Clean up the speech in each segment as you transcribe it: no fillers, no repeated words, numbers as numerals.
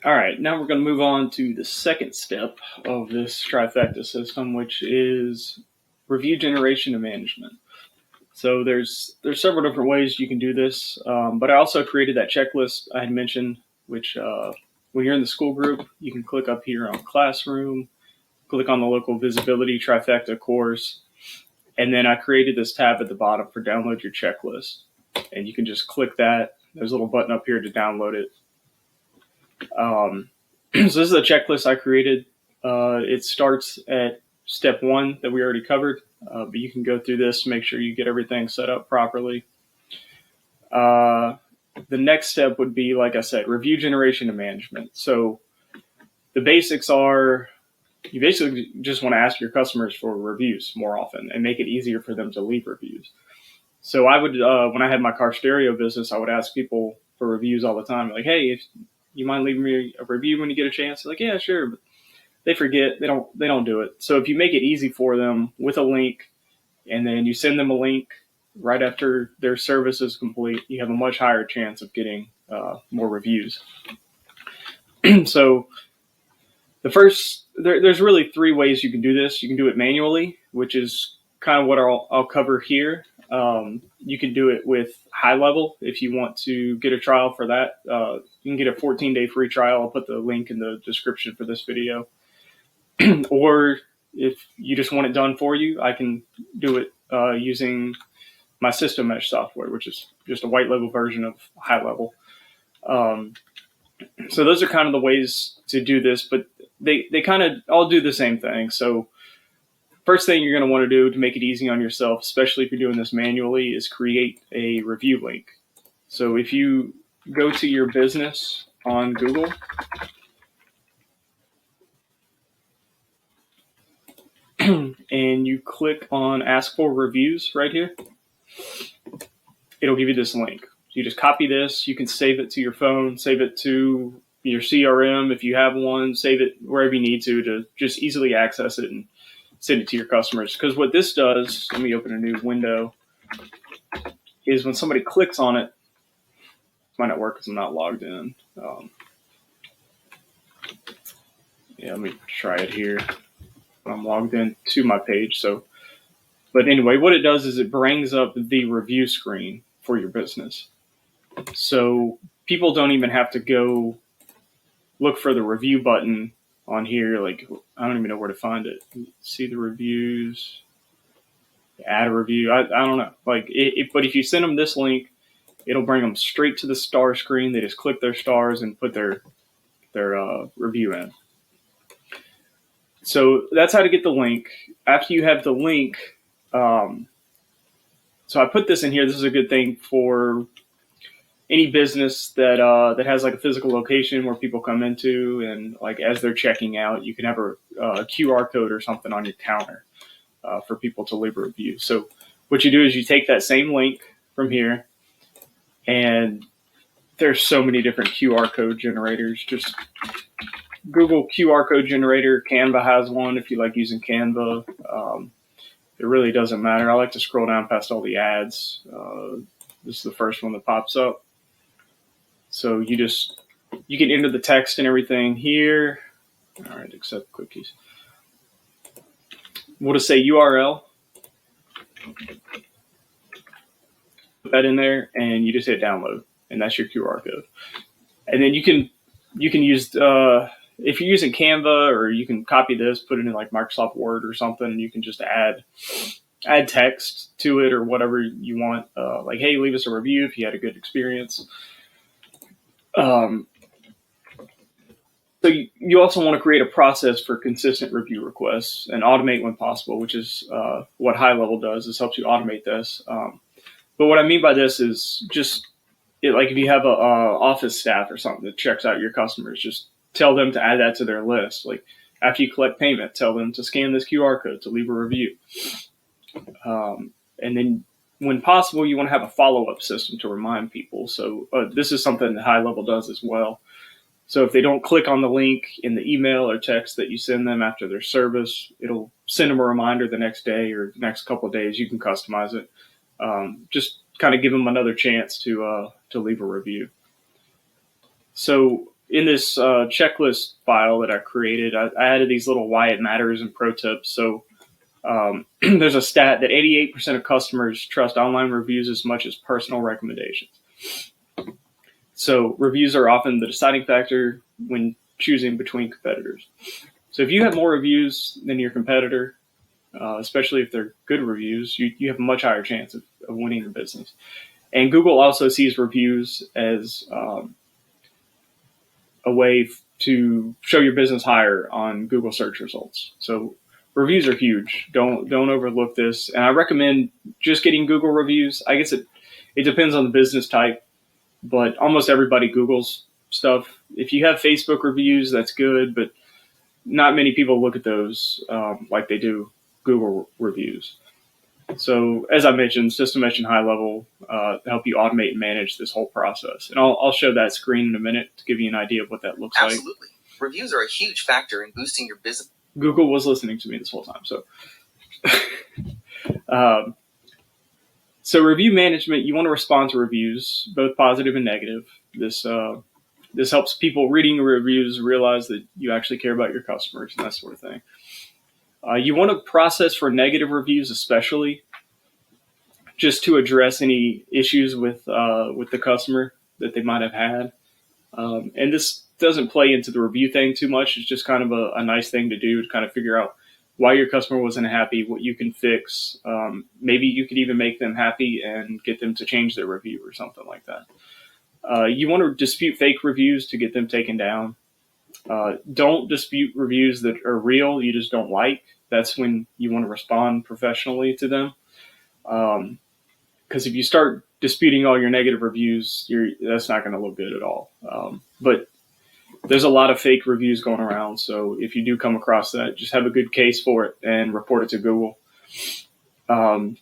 All right, now we're going to move on to the second step of this trifecta system, which is review generation and management. So there's several different ways you can do this, but I also created that checklist I had mentioned, which when you're in the school group, you can click up here on Classroom, click on the local visibility trifecta course, and then I created this tab at the bottom for download your checklist, and you can just click that. There's a little button up here to download it. So this is a checklist I created. It starts at step 1 that we already covered, but you can go through this to make sure you get everything set up properly. The next step would be, like I said, review generation and management. So the basics are you basically just want to ask your customers for reviews more often and make it easier for them to leave reviews. So I would, when I had my car stereo business, I would ask people for reviews all the time. Like, hey, if you mind leaving me a review when you get a chance? They're like, yeah, sure. But they forget. They don't do it. So if you make it easy for them with a link, and then you send them a link right after their service is complete, you have a much higher chance of getting more reviews. So there's really 3 ways you can do this. You can do it manually, which is kind of what I'll cover here. You can do it with high level if you want to get a trial for that. You can get a 14-day free trial. I'll put the link in the description for this video. Or if you just want it done for you, I can do it using my System Mesh software, which is just a white label version of high level. So those are kind of the ways to do this, but they kind of all do the same thing. So first thing you're going to want to do to make it easy on yourself, especially if you're doing this manually, is create a review link. So if you go to your business on Google, and you click on ask for reviews right here, it'll give you this link. You just copy this. You can save it to your phone, save it to your CRM if you have one, save it wherever you need to just easily access it and send it to your customers. Because what this does, let me open a new window, is when somebody clicks on it, might not work because I'm not logged in. Let me try it here. I'm logged in to my page. But anyway, what it does is it brings up the review screen for your business. So people don't even have to go look for the review button on here. Like, I don't even know where to find it. See the reviews, add a review. I don't know. But if you send them this link, it'll bring them straight to the star screen. They just click their stars and put their review in. So that's how to get the link. After you have the link, so I put this in here. This is a good thing for any business that has like a physical location where people come into, and like as they're checking out, you can have a QR code or something on your counter for people to leave a review. So what you do is you take that same link from here, and there's so many different QR code generators. Just Google QR code generator. Canva has one if you like using Canva. It really doesn't matter. I like to scroll down past all the ads. This is the first one that pops up. So you can enter the text and everything here. All right, accept cookies. We'll just say URL. Put that in there, and you just hit download, and that's your QR code. And then you can use if you're using Canva, or you can copy this, put it in like Microsoft Word or something, and you can just add text to it or whatever you want. Like, hey, leave us a review if you had a good experience. So you also want to create a process for consistent review requests and automate when possible, which is what High Level does. This helps you automate this. But what I mean by this is just like if you have a office staff or something that checks out your customers, just tell them to add that to their list. Like after you collect payment, tell them to scan this QR code to leave a review. And then when possible, you want to have a follow-up system to remind people. So this is something that High Level does as well. So if they don't click on the link in the email or text that you send them after their service, it'll send them a reminder the next day or the next couple of days. You can customize it. Just kind of give them another chance to leave a review. So in this checklist file that I created, I added these little why it matters and pro tips. So there's a stat that 88% of customers trust online reviews as much as personal recommendations. So reviews are often the deciding factor when choosing between competitors. So if you have more reviews than your competitor, especially if they're good reviews, you have a much higher chance of winning the business. And Google also sees reviews as a way to show your business higher on Google search results. So reviews are huge. Don't overlook this. And I recommend just getting Google reviews. I guess it depends on the business type, but almost everybody Googles stuff. If you have Facebook reviews, that's good, but not many people look at those like they do Google reviews. So as I mentioned, System Mesh and High Level help you automate and manage this whole process. And I'll show that screen in a minute to give you an idea of what that looks like. Absolutely. Reviews are a huge factor in boosting your business. Google was listening to me this whole time. So, so review management, you want to respond to reviews, both positive and negative. This helps people reading reviews realize that you actually care about your customers and that sort of thing. You want to process for negative reviews, especially just to address any issues with the customer that they might have had. And this doesn't play into the review thing too much. It's just kind of a nice thing to do to kind of figure out why your customer wasn't happy, what you can fix. Maybe you could even make them happy and get them to change their review or something like that. You want to dispute fake reviews to get them taken down. Don't dispute reviews that are real, you just don't like. That's when you want to respond professionally to them. Because if you start disputing all your negative reviews, that's not going to look good at all. But there's a lot of fake reviews going around. So if you do come across that, just have a good case for it and report it to Google. And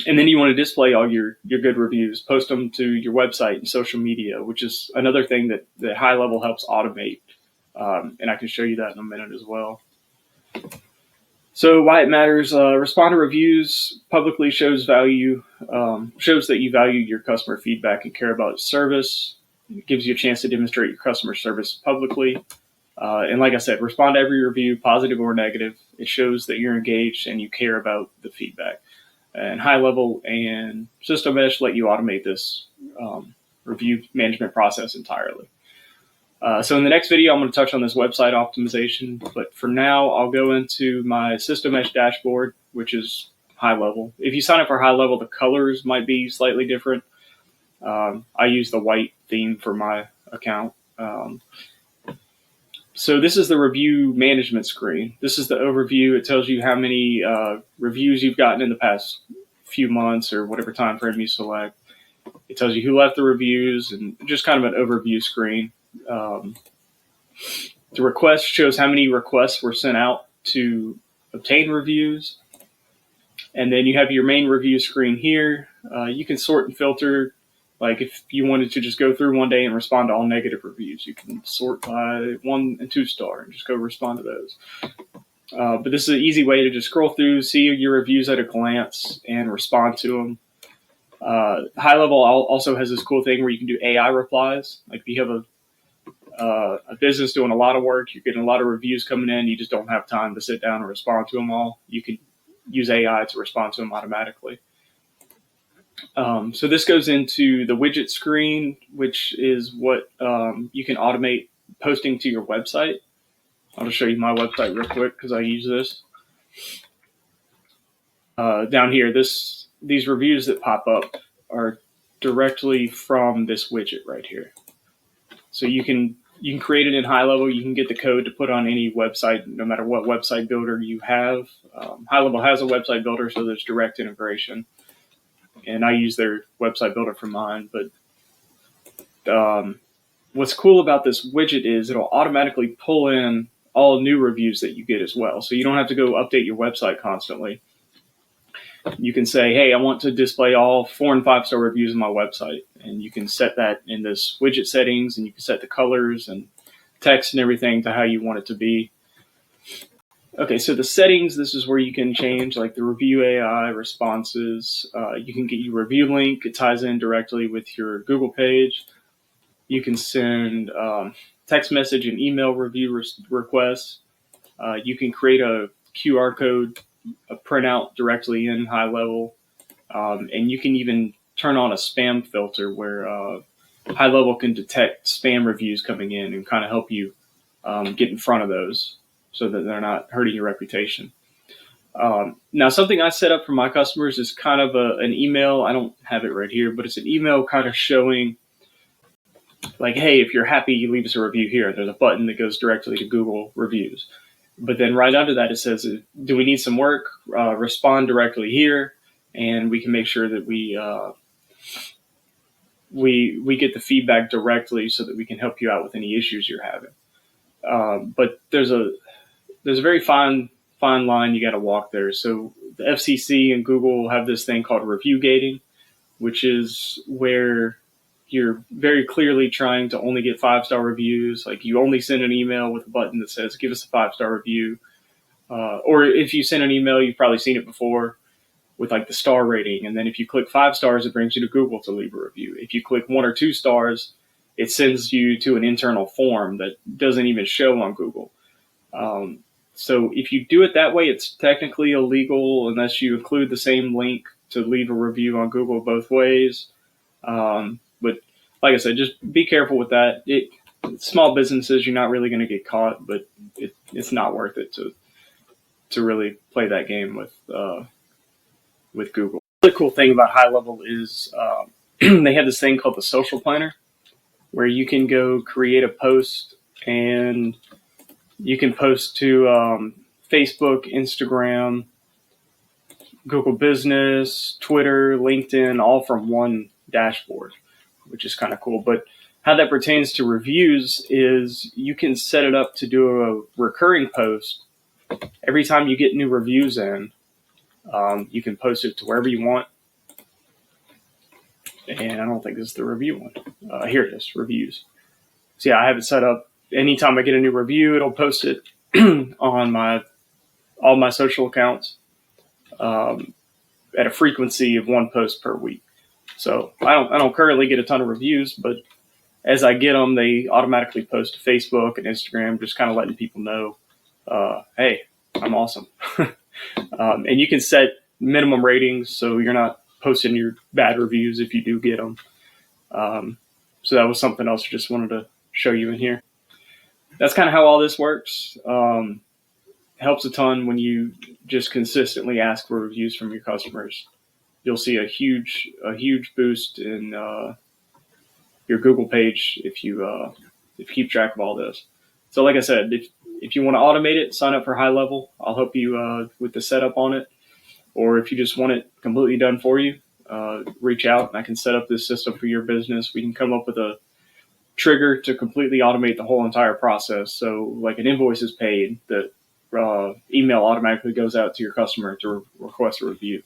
then you want to display all your good reviews, post them to your website and social media, which is another thing that High Level helps automate. And I can show you that in a minute as well. So why it matters, respond to reviews publicly shows that you value your customer feedback and care about service. It gives you a chance to demonstrate your customer service publicly. And like I said, respond to every review, positive or negative. It shows that you're engaged and you care about the feedback. And High Level and System Mesh let you automate this review management process entirely. So in the next video, I'm going to touch on this website optimization, but for now, I'll go into my System Mesh dashboard, which is High Level. If you sign up for High Level, the colors might be slightly different. I use the white theme for my account. So this is the review management screen. This is the overview. It tells you how many reviews you've gotten in the past few months or whatever time frame you select. It tells you who left the reviews and just kind of an overview screen. The request shows how many requests were sent out to obtain reviews. And then you have your main review screen here. You can sort and filter. Like if you wanted to just go through one day and respond to all negative reviews, you can sort by 1 and 2 star and just go respond to those. But this is an easy way to just scroll through, see your reviews at a glance, and respond to them. High Level also has this cool thing where you can do AI replies. Like if you have a business doing a lot of work, you're getting a lot of reviews coming in, you just don't have time to sit down and respond to them all. You can use AI to respond to them automatically. So this goes into the widget screen, which is what you can automate posting to your website. I'll just show you my website real quick because I use this. Down here, these reviews that pop up are directly from this widget right here. So you can create it in High Level. You can get the code to put on any website, no matter what website builder you have. High Level has a website builder, so there's direct integration. And I use their website builder for mine. But what's cool about this widget is it'll automatically pull in all new reviews that you get as well. So you don't have to go update your website constantly. You can say, hey, I want to display all 4 and 5 star reviews on my website. And you can set that in this widget settings, and you can set the colors and text and everything to how you want it to be. Okay, so the settings, this is where you can change like the review AI responses. You can get your review link. It ties in directly with your Google page. You can send text message and email review requests. You can create a QR code, a printout directly in High Level, and you can even turn on a spam filter where High Level can detect spam reviews coming in and kind of help you get in front of those so that they're not hurting your reputation. Now, something I set up for my customers is kind of an email. I don't have it right here, but it's an email kind of showing like, hey, if you're happy, you leave us a review here. There's a button that goes directly to Google reviews. But then right under that, it says, do we need some work? Respond directly here, and we can make sure that we get the feedback directly so that we can help you out with any issues you're having. But there's a very fine line you got to walk there. So the FCC and Google have this thing called review gating, which is where you're very clearly trying to only get 5-star reviews. Like you only send an email with a button that says, give us a 5-star review. Or if you send an email, you've probably seen it before with like the star rating. And then if you click 5 stars, it brings you to Google to leave a review. If you click 1 or 2 stars, it sends you to an internal form that doesn't even show on Google. So if you do it that way, it's technically illegal unless you include the same link to leave a review on Google both ways. But like I said, just be careful with that. Small businesses, you're not really going to get caught, but it's not worth it to really play that game with Google. The really cool thing about High Level is they have this thing called the Social Planner, where you can go create a post and you can post to Facebook, Instagram, Google Business, Twitter, LinkedIn, all from one dashboard, which is kind of cool. But how that pertains to reviews is you can set it up to do a recurring post. Every time you get new reviews in, you can post it to wherever you want. And I don't think this is the review one. Here it is, reviews. So yeah, I have it set up. Anytime I get a new review, it'll post it on all my social accounts at a frequency of 1 post per week. So I don't currently get a ton of reviews, but as I get them, they automatically post to Facebook and Instagram, just kind of letting people know, hey, I'm awesome. And you can set minimum ratings, so you're not posting your bad reviews if you do get them. So that was something else I just wanted to show you in here. That's kind of how all this works. Helps a ton when you just consistently ask for reviews from your customers. You'll see a huge boost in your Google page if you keep track of all this. So like I said, if you want to automate it, sign up for High Level. I'll help you with the setup on it. Or if you just want it completely done for you, reach out and I can set up this system for your business. We can come up with a trigger to completely automate the whole entire process. So like an invoice is paid, the email automatically goes out to your customer to request a review.